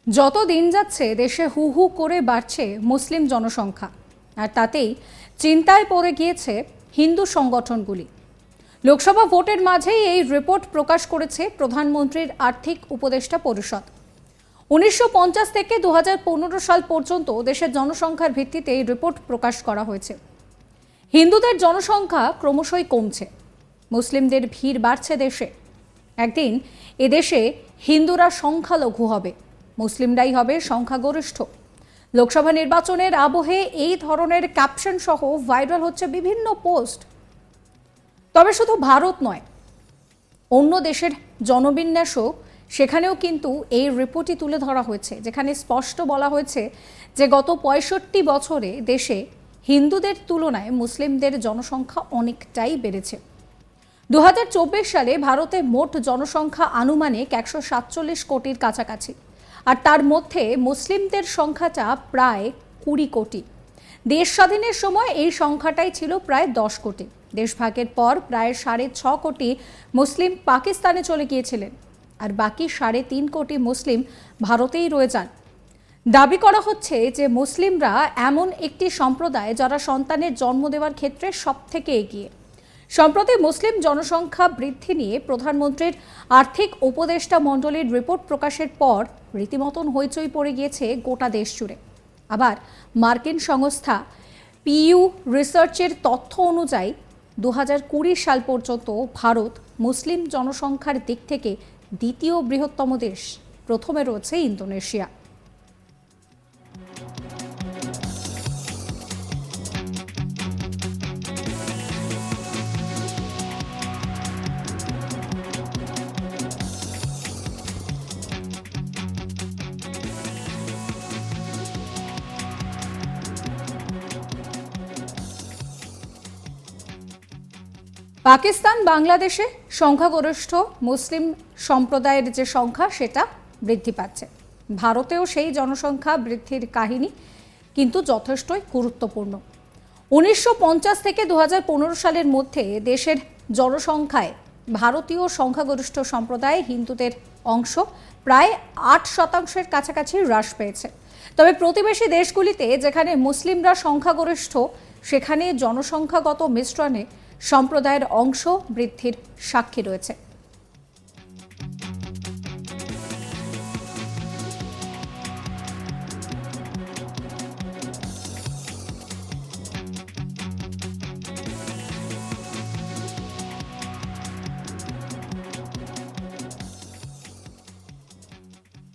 যত দিন যাচ্ছে দেশে হু হু করে বাড়ছে মুসলিম জনসংখ্যা, আর তাতেই চিন্তায় পড়ে গিয়েছে হিন্দু সংগঠনগুলি। লোকসভা ভোটের মাঝেই এই রিপোর্ট প্রকাশ করেছে প্রধানমন্ত্রীর আর্থিক উপদেষ্টা পরিষদ। 1950 থেকে 2015 সাল পর্যন্ত দেশের জনসংখ্যার ভিত্তিতে এই রিপোর্ট প্রকাশ করা হয়েছে। হিন্দুদের জনসংখ্যা ক্রমশই কমছে, মুসলিমদের ভিড় বাড়ছে দেশে। একদিন এদেশে হিন্দুরা সংখ্যালঘু হবে, মুসলিমরাই হবে সংখ্যাগরিষ্ঠ। লোকসভা নির্বাচনের আবহে এই ধরনের ক্যাপশন সহ ভাইরাল হচ্ছে বিভিন্ন পোস্ট। তবে শুধু ভারত নয়, অন্য দেশের জনবিন্যাসও সেখানেও কিন্তু এই রিপোর্টই তুলে ধরা হয়েছে, যেখানে স্পষ্ট বলা হয়েছে যে গত 65 বছরে দেশে হিন্দুদের তুলনায় মুসলিমদের জনসংখ্যা অনেকটাই বেড়েছে। 2024 সালে ভারতে মোট জনসংখ্যা আনুমানিক 147 কোটির কাছাকাছি, আর তার মধ্যে মুসলিমদের সংখ্যাটা প্রায় 20 কোটি। দেশ স্বাধীনের সময় এই সংখ্যাটাই ছিল প্রায় 10 কোটি। দেশভাগের পর প্রায় 6.5 কোটি মুসলিম পাকিস্তানে চলে গিয়েছিলেন, আর বাকি 3.5 কোটি মুসলিম ভারতেই রয়ে যান। দাবি করা হচ্ছে যে মুসলিমরা এমন একটি সম্প্রদায় যারা সন্তানের জন্ম দেওয়ার ক্ষেত্রে সবথেকে এগিয়ে। সম্প্রতি মুসলিম জনসংখ্যা বৃদ্ধি নিয়ে প্রধানমন্ত্রীর আর্থিক উপদেষ্টা মণ্ডলীর রিপোর্ট প্রকাশের পর রীতিমতন হইচই পড়ে গিয়েছে গোটা দেশ জুড়ে। আবার মার্কিন সংস্থা পিইউ রিসার্চের তথ্য অনুযায়ী 2020 সাল পর্যন্ত ভারত মুসলিম জনসংখ্যার দিক থেকে দ্বিতীয় বৃহত্তম দেশ, প্রথমে রয়েছে ইন্দোনেশিয়া। পাকিস্তান বাংলাদেশে সংখ্যাগরিষ্ঠ মুসলিম সম্প্রদায়ের যে সংখ্যা সেটা বৃদ্ধি পাচ্ছে। ভারতেও সেই জনসংখ্যা বৃদ্ধির কাহিনী কিন্তু যথেষ্টই গুরুত্বপূর্ণ। 1950 থেকে 2015 সালের মধ্যে দেশের জনসংখ্যায় ভারতীয় সংখ্যাগরিষ্ঠ সম্প্রদায় হিন্দুদের অংশ প্রায় 8% কাছাকাছি হ্রাস পেয়েছে। তবে প্রতিবেশী দেশগুলিতে যেখানে মুসলিমরা সংখ্যাগরিষ্ঠ, সেখানে জনসংখ্যাগত মিশ্রণে সম্প্রদায়ের অংশ বৃদ্ধির সাক্ষী রয়েছে।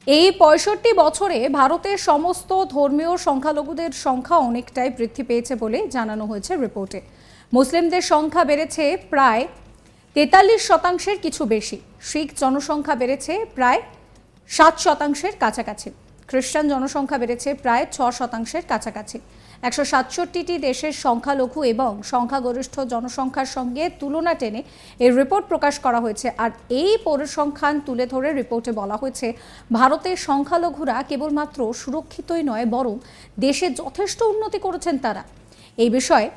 এই 65 বছরে ভারতের সমস্ত ধর্মীয় সংখ্যালঘুদের সংখ্যা অনেকটাই বৃদ্ধি পেয়েছে বলে জানানো হয়েছে রিপোর্টে। মুসলিমদের সংখ্যা বেড়েছে প্রায় 43%, কিছু বেশি। শিখ জনসংখ্যা বেড়েছে প্রায় 7%-এর কাছাকাছি। খ্রিস্টান জনসংখ্যা বেড়েছে প্রায় 6%-এর কাছাকাছি। 167টি দেশের সংখ্যালঘু এবং সংখ্যাগরিষ্ঠ জনসংখ্যার সঙ্গে তুলনা টেনে এই রিপোর্ট প্রকাশ করা হয়েছে। আর এই পরিসংখ্যান তুলে ধরে রিপোর্টে বলা হয়েছে ভারতের সংখ্যালঘুরা কেবলমাত্র সুরক্ষিতই নয়, বরং দেশে যথেষ্ট উন্নতি করেছেন তারা। এই বিষয়ে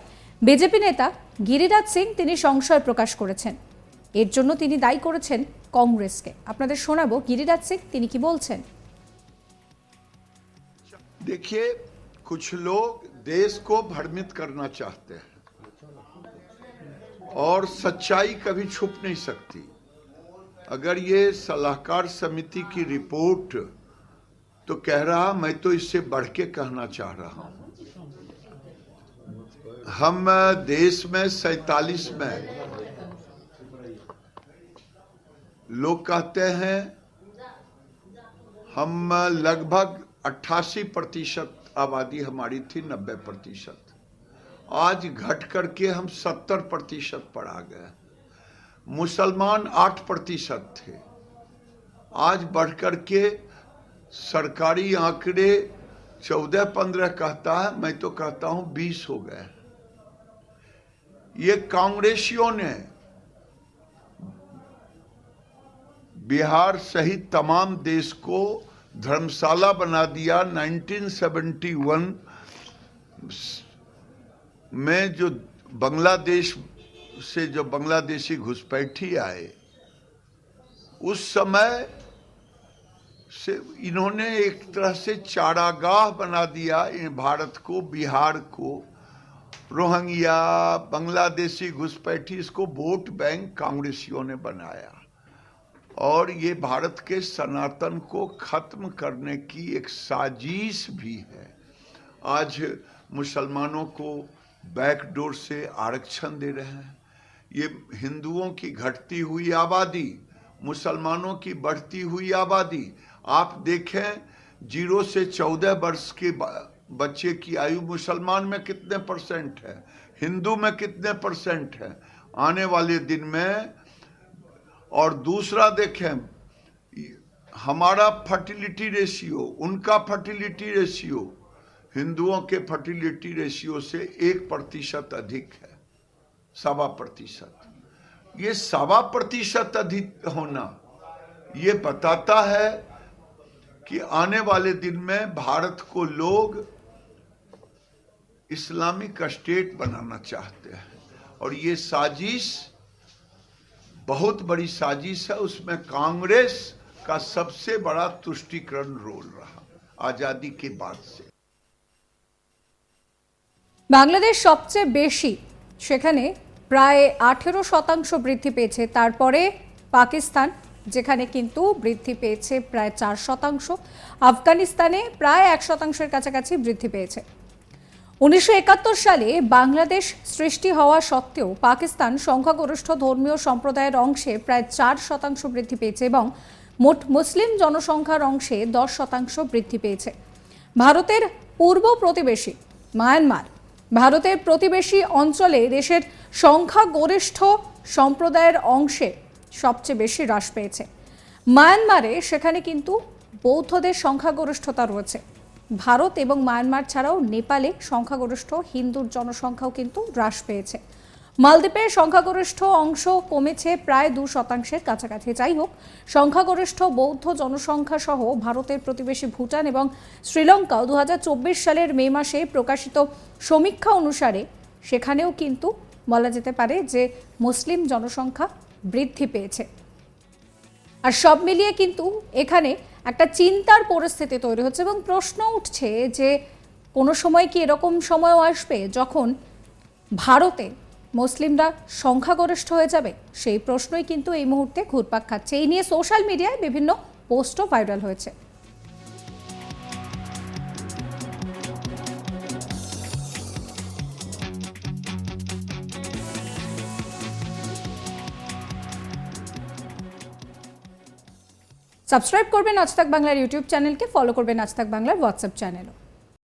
বিজেপি নেতা গিরিরাজ সিং তিনি সংশয় প্রকাশ করেছেন। এর জন্য তিনি দায়ী করেছেন কংগ্রেসকে। আপনাদের শোনাবো গিরিরাজ সিং তিনি কি বলছেন। देखिए, कुछ लोग देश को भ्रमित करना चाहते हैं और सच्चाई कभी छुप नहीं सकती। अगर ये सलाहकार समिति की रिपोर्ट तो कह रहा, मैं तो इससे बढ़ के कहना चाह रहा हूं। हम देश में 47 में लोग कहते हैं हम लगभग 88% आबादी हमारी थी, 90%। आज घट करके हम 70% पर आ गए। मुसलमान 8% थे, आज बढ़ करके सरकारी आंकड़े 14-15 कहता है, मैं तो कहता हूं 20 हो गए। ये कांग्रेसियों ने बिहार सहित तमाम देश को धर्मशाला बना दिया। 1971 में जो बांग्लादेश से जो बांग्लादेशी घुसपैठी आए, उस समय से इन्होंने एक तरह से चारागाह बना दिया इन भारत को, बिहार को। रोहिंग्या, बांग्लादेशी घुसपैठी, इसको वोट बैंक कांग्रेसियों ने बनाया और ये भारत के सनातन को खत्म करने की एक साजिश भी है। आज मुसलमानों को बैकडोर से आरक्षण दे रहे हैं। ये हिंदुओं की घटती हुई आबादी, मुसलमानों की बढ़ती हुई आबादी। आप देखें 0 से 14 वर्ष के बच्चे की आयु मुसलमान में कितने परसेंट है, हिंदू में कितने परसेंट है आने वाले दिन में। और दूसरा देखें, हमारा फर्टिलिटी रेशियो, उनका फर्टिलिटी रेशियो हिंदुओं के फर्टिलिटी रेशियो से 1% अधिक है, 1.25%। ये 1.25% अधिक होना ये बताता है कि आने वाले दिन में भारत को लोग इस्लामिक स्टेट बनाना चाहते हैं और ये साजिश बहुत बड़ी साजिश है। उसमें कांग्रेस का सबसे बड़ा तुष्टीकरण रोल रहा आजादी के बाद से। বাংলাদেশ সবচেয়ে বেশি, সেখানে প্রায় 18% বৃদ্ধি পেয়েছে। তারপরে পাকিস্তান, যেখানে কিন্তু বৃদ্ধি পেয়েছে প্রায় 4%। আফগানিস্তানে প্রায় 1%-এর কাছাকাছি বৃদ্ধি পেয়েছে। 1971 সালে বাংলাদেশ সৃষ্টি হওয়া সত্ত্বেও পাকিস্তান সংখ্যাগরিষ্ঠ ধর্মীয় সম্প্রদায়ের অংশে প্রায় 4% বৃদ্ধি পেয়েছে এবং মোট মুসলিম জনসংখ্যার অংশে 10% বৃদ্ধি পেয়েছে। ভারতের পূর্ব প্রতিবেশী মায়ানমার, ভারতের প্রতিবেশী অঞ্চলে দেশের সংখ্যাগরিষ্ঠ সম্প্রদায়ের অংশে সবচেয়ে বেশি হ্রাস পেয়েছে। মায়ানমারে সেখানে কিন্তু বৌদ্ধদের সংখ্যাগরিষ্ঠতা রয়েছে। ভারত এবং মায়ানমার ছাড়াও নেপালে সংখ্যাগরিষ্ঠ হিন্দুর জনসংখ্যাও কিন্তু হ্রাস পেয়েছে। মালদ্বীপের সংখ্যাগরিষ্ঠ অংশ কমেছে প্রায় 2%-এর কাছাকাছি। যাই হোক, সংখ্যাগরিষ্ঠ বৌদ্ধ জনসংখ্যা সহ ভারতের প্রতিবেশী ভুটান এবং শ্রীলঙ্কাও 2024 সালের মে মাসে প্রকাশিত সমীক্ষা অনুসারে সেখানেও কিন্তু বলা যেতে পারে যে মুসলিম জনসংখ্যা বৃদ্ধি পেয়েছে। আর সব মিলিয়ে কিন্তু এখানে একটা চিন্তার পরিস্থিতি তৈরি হচ্ছে এবং প্রশ্ন উঠছে যে কোনো সময় কি এরকম সময়ও আসবে যখন ভারতে মুসলিমরা সংখ্যাগরিষ্ঠ হয়ে যাবে? সেই প্রশ্নই কিন্তু এই মুহূর্তে ঘুরপাক খাচ্ছে। এই নিয়ে সোশ্যাল মিডিয়ায় বিভিন্ন পোস্টও ভাইরাল হয়েছে। সাবস্ক্রাইব করবেন আজ তাক বাংলার ইউটিউব চ্যানেলকে, ফলো করবেন আজ তাক বাংলার হোয়াটসঅ্যাপ চ্যানেলও।